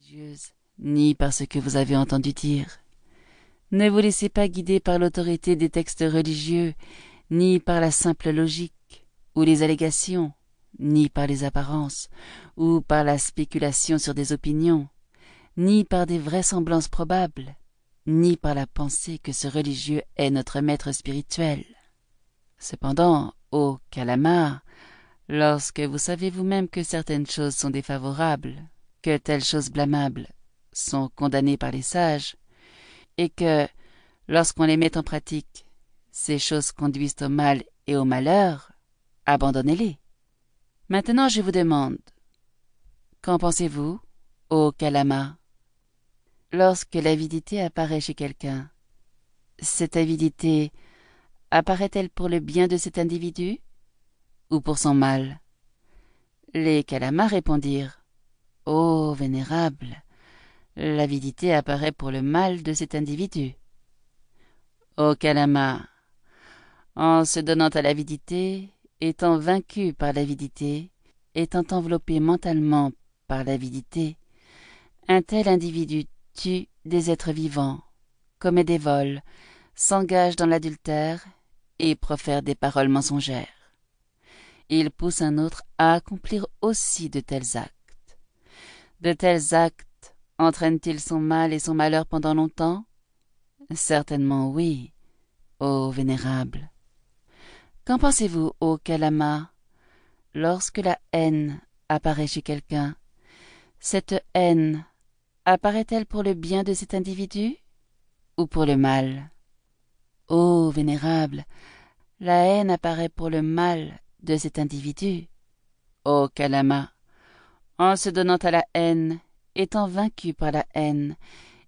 religieuse, ni par ce que vous avez entendu dire. Ne vous laissez pas guider par l'autorité des textes religieux, ni par la simple logique, ou les allégations, ni par les apparences, ou par la spéculation sur des opinions, ni par des vraisemblances probables, ni par la pensée que ce religieux est notre maître spirituel. Cependant, ô Kalama, lorsque vous savez vous-même que certaines choses sont défavorables, que telles choses blâmables sont condamnées par les sages, et que, lorsqu'on les met en pratique, ces choses conduisent au mal et au malheur, abandonnez-les. Maintenant je vous demande, qu'en pensez-vous, ô Kalama? Lorsque l'avidité apparaît chez quelqu'un, cette avidité apparaît-elle pour le bien de cet individu ou pour son mal? Les Kalamas répondirent, « Ô vénérable, l'avidité apparaît pour le mal de cet individu. » Ô Kalama, en se donnant à l'avidité, étant vaincu par l'avidité, étant enveloppé mentalement par l'avidité, un tel individu tue des êtres vivants, commet des vols, s'engage dans l'adultère et profère des paroles mensongères. Il pousse un autre à accomplir aussi de tels actes. De tels actes entraînent-ils son mal et son malheur pendant longtemps? Certainement oui, ô vénérable. Qu'en pensez-vous, ô Kalama, lorsque la haine apparaît chez quelqu'un? Cette haine apparaît-elle pour le bien de cet individu ou pour le mal? Ô vénérable, la haine apparaît pour le mal de cet individu. Ô Kalama, en se donnant à la haine, étant vaincu par la haine,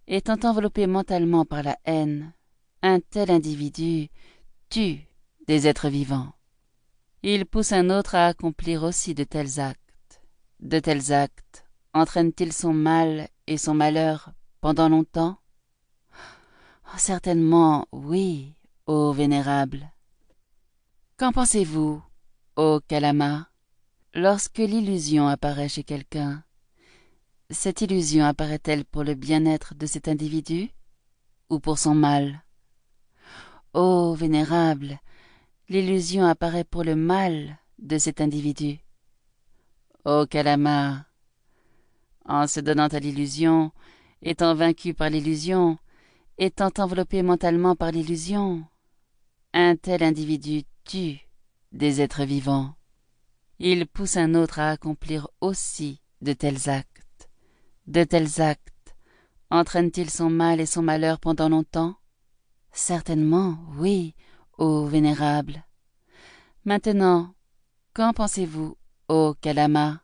étant enveloppé mentalement par la haine, un tel individu tue des êtres vivants. Il pousse un autre à accomplir aussi de tels actes. De tels actes entraînent-ils son mal et son malheur pendant longtemps? Certainement oui, ô vénérable. Qu'en pensez-vous, ô Kalama, lorsque l'illusion apparaît chez quelqu'un? Cette illusion apparaît-elle pour le bien-être de cet individu ou pour son mal? Ô vénérable, l'illusion apparaît pour le mal de cet individu. Ô Kalama, en se donnant à l'illusion, étant vaincu par l'illusion, étant enveloppé mentalement par l'illusion, un tel individu tue des êtres vivants. Il pousse un autre à accomplir aussi de tels actes. De tels actes entraînent-ils son mal et son malheur pendant longtemps? Certainement, oui, ô vénérable. Maintenant, qu'en pensez-vous, ô Kalama?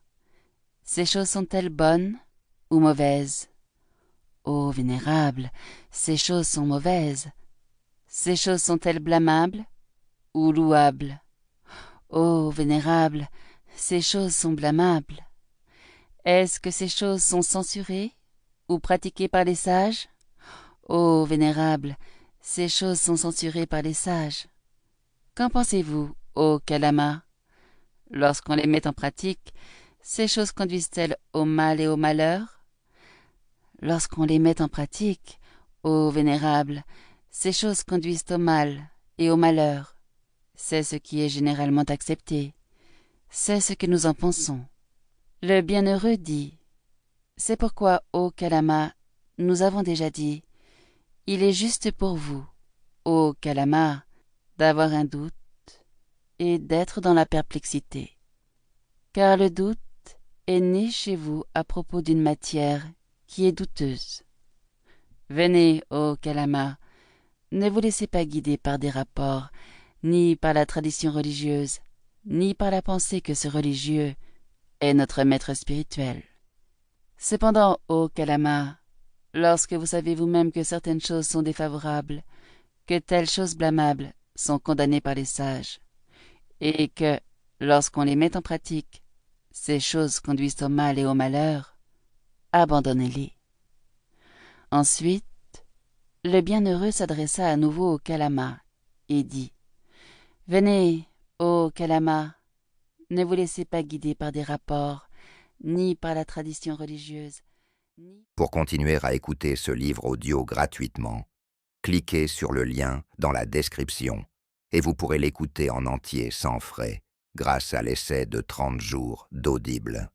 Ces choses sont-elles bonnes ou mauvaises? Ô vénérable, ces choses sont mauvaises. Ces choses sont-elles blâmables ou louables? Ô vénérable, ces choses sont blâmables. Est-ce que ces choses sont censurées ou pratiquées par les sages? Ô vénérable, ces choses sont censurées par les sages. Qu'en pensez-vous, ô Kalama? Lorsqu'on les met en pratique, ces choses conduisent-elles au mal et au malheur? Lorsqu'on les met en pratique, ô vénérable, ces choses conduisent au mal et au malheur. C'est ce qui est généralement accepté. C'est ce que nous en pensons. Le bienheureux dit, « C'est pourquoi, ô Kalama, nous avons déjà dit, il est juste pour vous, ô Kalama, d'avoir un doute et d'être dans la perplexité. Car le doute est né chez vous à propos d'une matière qui est douteuse. Venez, ô Kalama, ne vous laissez pas guider par des rapports, ni par la tradition religieuse, ni par la pensée que ce religieux est notre maître spirituel. Cependant, ô Kalama, lorsque vous savez vous-même que certaines choses sont défavorables, que telles choses blâmables sont condamnées par les sages, et que, lorsqu'on les met en pratique, ces choses conduisent au mal et au malheur, abandonnez-les. » Ensuite, le bienheureux s'adressa à nouveau au Kalama et dit, « Venez, ô Kalama, ne vous laissez pas guider par des rapports, ni par la tradition religieuse, ni Pour continuer à écouter ce livre audio gratuitement, cliquez sur le lien dans la description et vous pourrez l'écouter en entier sans frais grâce à l'essai de 30 jours d'Audible.